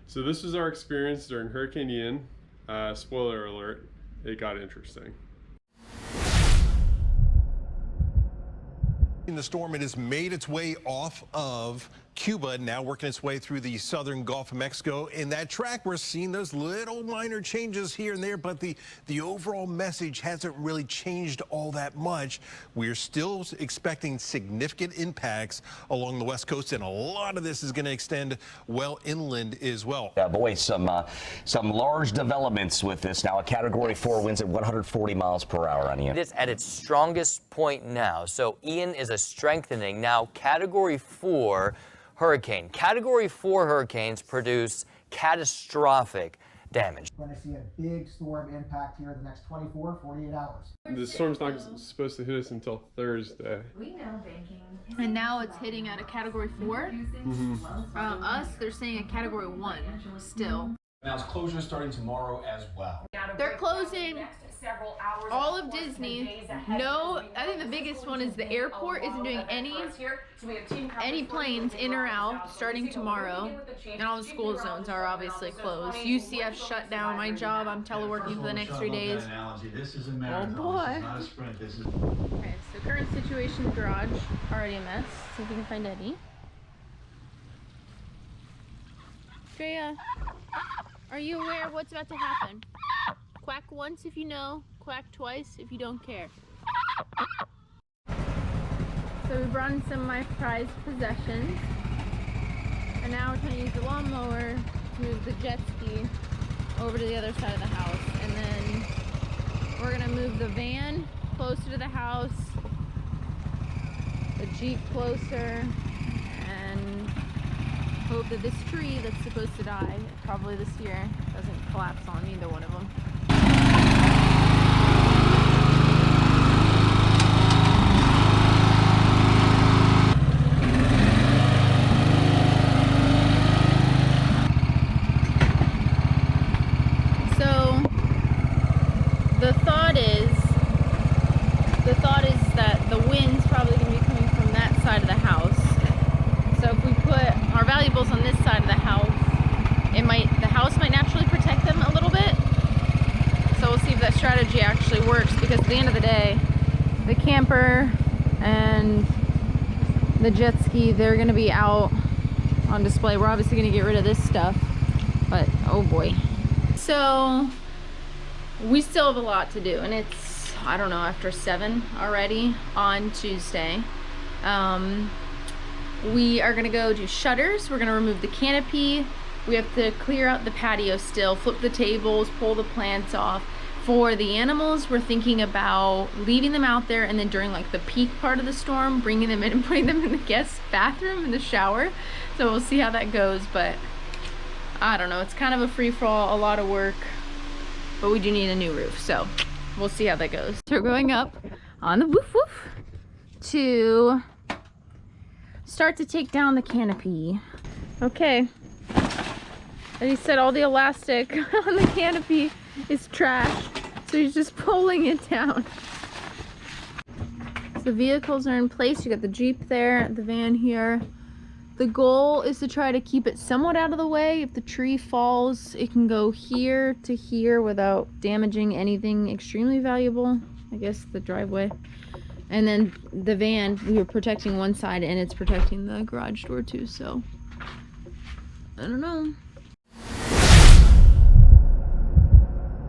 So this was our experience during Hurricane Ian. Spoiler alert, it got interesting. In the storm, it has made its way off of Cuba, now working its way through the southern Gulf of Mexico. In that track, we're seeing those little minor changes here and there, but the overall message hasn't really changed all that much. We're still expecting significant impacts along the west coast, and a lot of this is going to extend well inland as well. Yeah, boy, some large developments with this now. A Category 4 winds at 140 miles per hour on Ian. It is at its strongest point now. So Ian is a strengthening now Category 4 hurricane. Category 4 hurricanes produce catastrophic damage. We're going to see a big storm impact here in the next 24, 48 hours. The storm's not supposed to hit us until Thursday. We know banking. And now it's hitting at a Category 4. Us, they're saying a Category 1 still. Now it's closure starting tomorrow as well. They're closing all of Disney. No, I think the biggest one is the airport isn't doing any planes in or out starting tomorrow. And all the school zones are obviously closed. UCF shut down. My job, I'm teleworking for the next 3 days. Oh boy. Okay, so current situation, garage, already a mess. See if we can find Eddie. Drea, are you aware of what's about to happen? Quack once if you know, quack twice if you don't care. So we brought in some of my prized possessions. And now we're trying to use the lawnmower to move the jet ski over to the other side of the house. And then we're gonna move the van closer to the house, the Jeep closer, and hope that this tree that's supposed to die probably this year doesn't collapse on either one of them. So the thought is that the wind's probably going to be coming from that side of the house. So if we put our valuables on this side of the house, the house might naturally protect them a little bit. So we'll see if that strategy actually works, because at the end of the day, the camper and the jet ski, they're going to be out on display. We're obviously going to get rid of this stuff, but oh boy. So we still have a lot to do, and it's, I don't know, after 7 already on Tuesday. We are gonna go do shutters. We're gonna remove the canopy. We have to clear out the patio still, flip the tables, pull the plants off. For the animals, we're thinking about leaving them out there, and then during like the peak part of the storm, bringing them in and putting them in the guest bathroom in the shower. So we'll see how that goes, but I don't know. It's kind of a free-for-all, a lot of work, but we do need a new roof, so we'll see how that goes. So we're going up on the woof woof to start to take down the canopy. Okay. And he said all the elastic on the canopy is trash, so he's just pulling it down. So the vehicles are in place. You got the Jeep there, the van here. The goal is to try to keep it somewhat out of the way. If the tree falls, it can go here to here without damaging anything extremely valuable. I guess the driveway. And then the van, we were protecting one side and it's protecting the garage door too, so I don't know.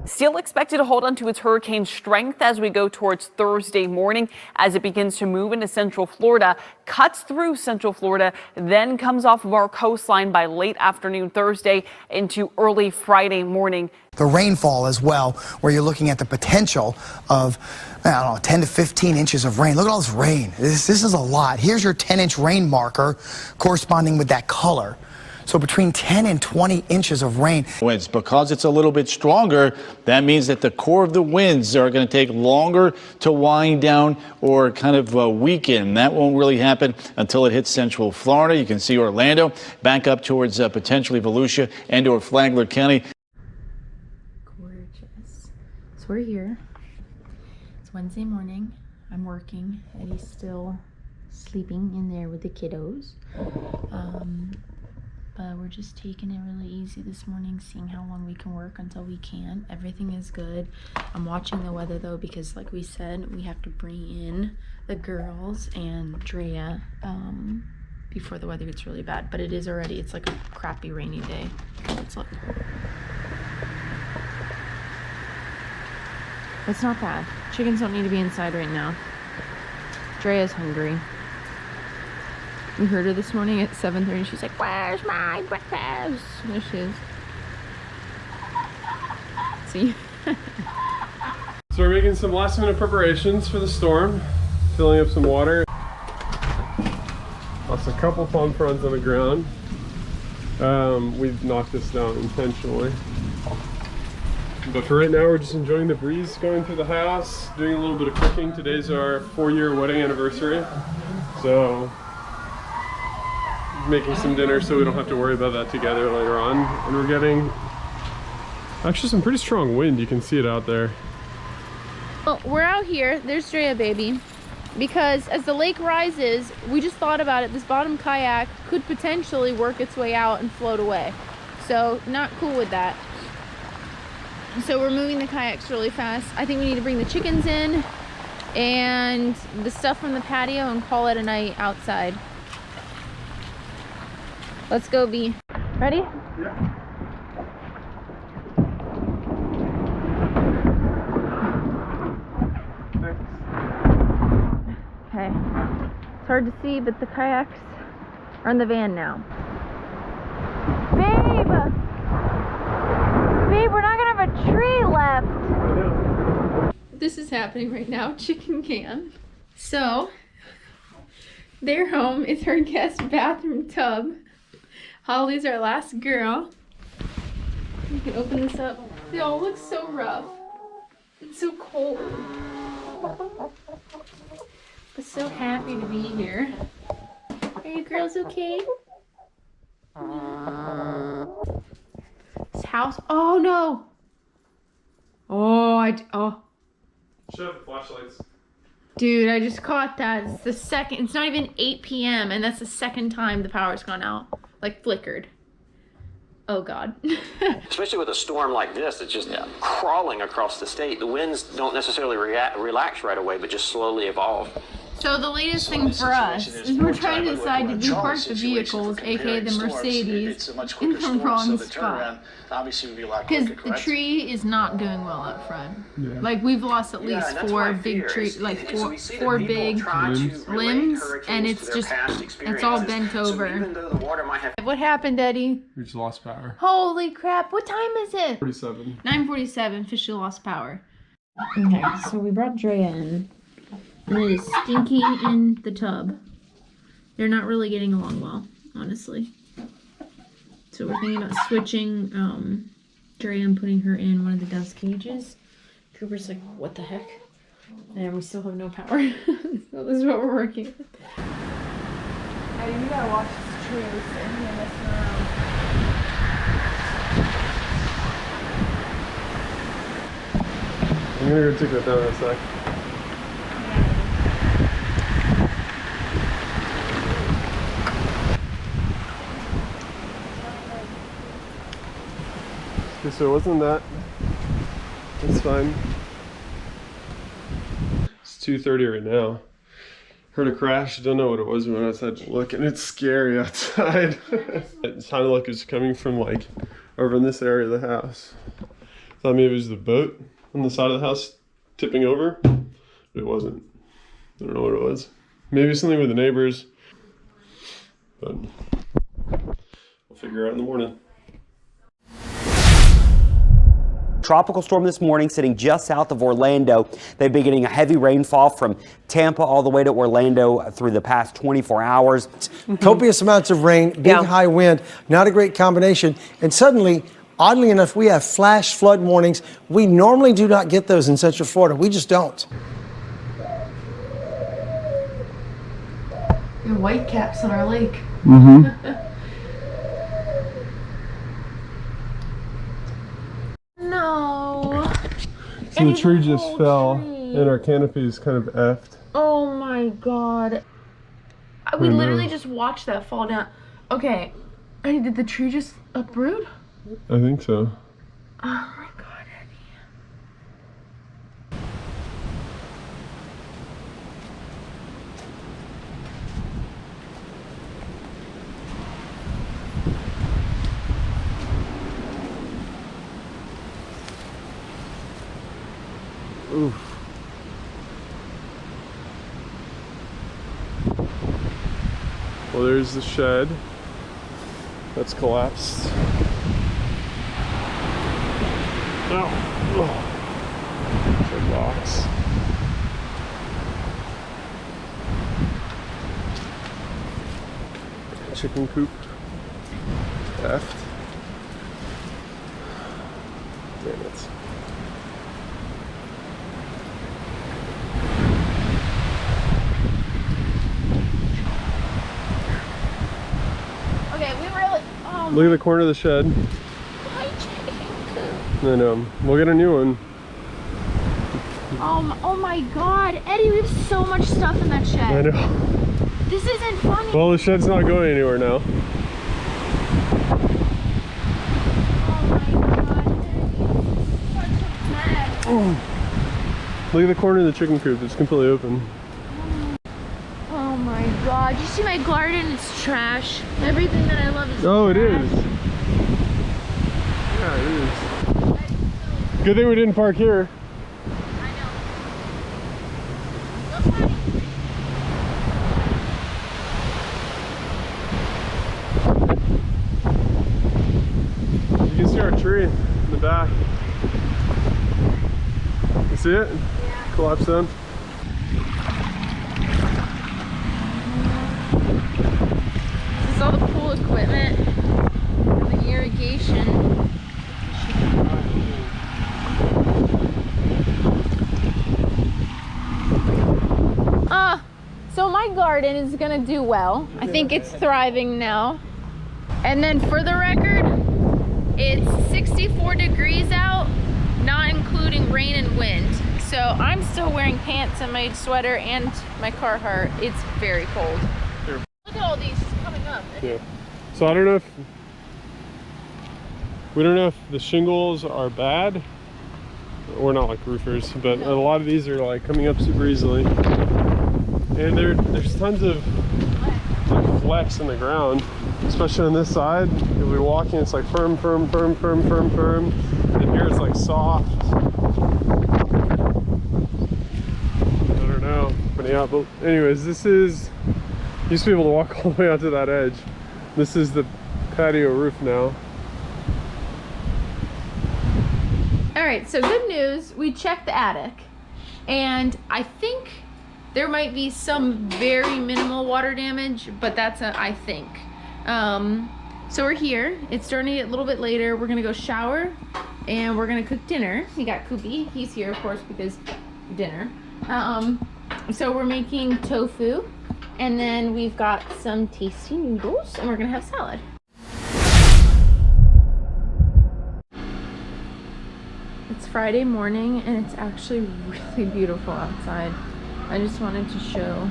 Still expected to hold on to its hurricane strength as we go towards Thursday morning as it begins to move into central Florida, cuts through central Florida, then comes off of our coastline by late afternoon Thursday into early Friday morning. The rainfall as well, where you're looking at the potential of, I don't know, 10 to 15 inches of rain. Look at all this rain. This is a lot. Here's your 10-inch rain marker corresponding with that color. So between 10 and 20 inches of rain. Winds, because it's a little bit stronger, that means that the core of the winds are going to take longer to wind down or kind of weaken. That won't really happen until it hits central Florida. You can see Orlando back up towards potentially Volusia and or Flagler County. Gorgeous. So we're here. It's Wednesday morning. I'm working. Eddie's still sleeping in there with the kiddos. but we're just taking it really easy this morning, seeing how long we can work until we can't. Everything is good. I'm watching the weather though, because like we said, we have to bring in the girls and Drea before the weather gets really bad. But it is already, it's like a crappy rainy day. Let's look. It's not bad. Chickens don't need to be inside right now. Drea's hungry. We heard her this morning at 7:30. She's like, "Where's my breakfast?" There she is. See? So we're making some last minute preparations for the storm. Filling up some water. Lost a couple palm fronds on the ground. We've knocked this down intentionally. But for right now, we're just enjoying the breeze going through the house, doing a little bit of cooking. Today's our 4-year wedding anniversary. So making some dinner so we don't have to worry about that together later on. And we're getting actually some pretty strong wind. You can see it out there. Well, we're out here. There's Drea, baby. Because as the lake rises, we just thought about it. This bottom kayak could potentially work its way out and float away. So not cool with that. So we're moving the kayaks really fast. I think we need to bring the chickens in and the stuff from the patio and call it a night outside. Let's go, B. Ready? Yeah. Okay. It's hard to see, but the kayaks are in the van now. Babe! Babe, we're not gonna have a tree left. This is happening right now. Chicken can. So, their home is her guest bathroom tub. Holly's our last girl. You can open this up. They all look so rough. It's so cold. I'm so happy to be here. Are you girls okay? This house. Oh no! Oh. Shut up the flashlights. Dude, I just caught that. It's the second. It's not even 8 p.m. and that's the second time the power's gone out. Like flickered. Oh God. Especially with a storm like this, it's just crawling across the state. The winds don't necessarily relax right away, but just slowly evolve. So the latest thing for us is we're trying to decide, did we park the vehicles, aka the Mercedes, in the wrong spot? Because the tree is not doing well up front. Yeah. Like we've lost at least four big trees, like four big limbs, and it's just, it's all bent over. What happened, Eddie? We just lost power. Holy crap, what time is it? 47. 9:47, officially lost power. Okay, so we brought Drea in. And it is stinky in the tub. They're not really getting along well, honestly. So we're thinking about switching Drea and putting her in one of the dust cages. Cooper's like, what the heck? And we still have no power. So this is what we're working with. Hey, you gotta watch this tree. We're sitting here messing around. I'm gonna go take that down in a sec. Okay, so it wasn't that. That's fine. It's 2:30 right now. Heard a crash. Don't know what it was. We went outside to look, and it's scary outside. It sounded like it was coming from like over in this area of the house. Thought maybe it was the boat on the side of the house tipping over, but it wasn't. I don't know what it was. Maybe something with the neighbors, but we'll figure it out in the morning. Tropical storm this morning sitting just south of Orlando. They've been getting a heavy rainfall from Tampa all the way to Orlando through the past 24 hours. Copious amounts of rain, big high wind, not a great combination. And suddenly, oddly enough, we have flash flood warnings. We normally do not get those in Central Florida. We just don't. Your white caps on our lake. Mm-hmm. No. So the tree just fell, and our canopy is kind of effed. Oh my God. We literally just watched that fall down. Okay, Eddie, did the tree just uproot? I think so. Oh my God, Eddie. Oof. Well, there's the shed that's collapsed. Oh, shed box. Chicken coop. Theft. Damn it. Okay, we really. Oh, Look at the corner of the shed. my chicken. I know. We'll get a new one. Oh my God, Eddie, we have so much stuff in that shed. I know. This isn't funny. Well, the shed's not going anywhere now. Look at the corner of the chicken coop. It's completely open. Oh my God. You see my garden? It's trash. Everything that I love is Oh, it trash. is. Yeah, it is. Good thing we didn't park here. I know. Go potty. You can see our tree in the back. You see it? Yeah. Collapsed down. This is all the pool equipment and the irrigation. So my garden is gonna do well. I think it's thriving now. And then for the record, it's 64 degrees out, not including rain and wind. So I'm still wearing pants and my sweater and my Carhartt. It's very cold. Here. Look at all these coming up. Yeah. So I don't know if we don't know if the shingles are bad. We're not like roofers, but a lot of these are like coming up super easily. And there's tons of like flex in the ground, especially on this side. You'll be walking, it's like firm, firm, firm, firm, firm, firm. And here it's like soft. I don't know. But yeah, but anyways, this is, you used to be able to walk all the way out to that edge. This is the patio roof now. All right, so good news, we checked the attic and I think there might be some very minimal water damage, but that's a I think. So we're here, it's starting to get a little bit later. We're gonna go shower and we're gonna cook dinner. We got Kubi, he's here of course because dinner. So we're making tofu and then we've got some tasty noodles and we're gonna have salad. It's Friday morning and it's actually really beautiful outside. I just wanted to show.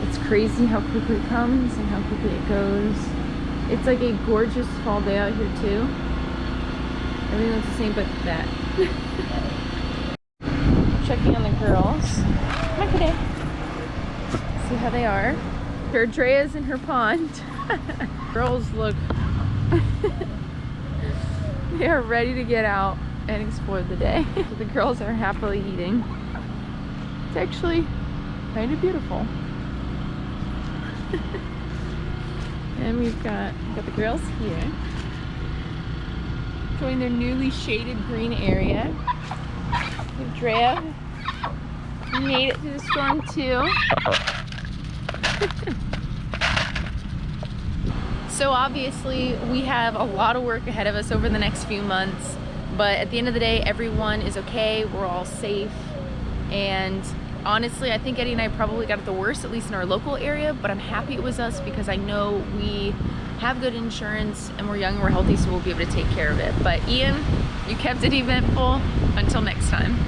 It's crazy how quickly it comes and how quickly it goes. It's like a gorgeous fall day out here too. Everything looks the same but that. Checking on the girls. Hi, today. See how they are. Drea's in her pond. Girls look they are ready to get out and explore the day. The girls are happily eating. It's actually kind of beautiful. And we've got the girls here enjoying their newly shaded green area. Drea made it through the storm too. So obviously we have a lot of work ahead of us over the next few months, but at the end of the day, everyone is okay. We're all safe. And honestly, I think Eddie and I probably got it the worst, at least in our local area, but I'm happy it was us because I know we have good insurance and we're young and we're healthy, so we'll be able to take care of it. But Ian, you kept it eventful. Until next time.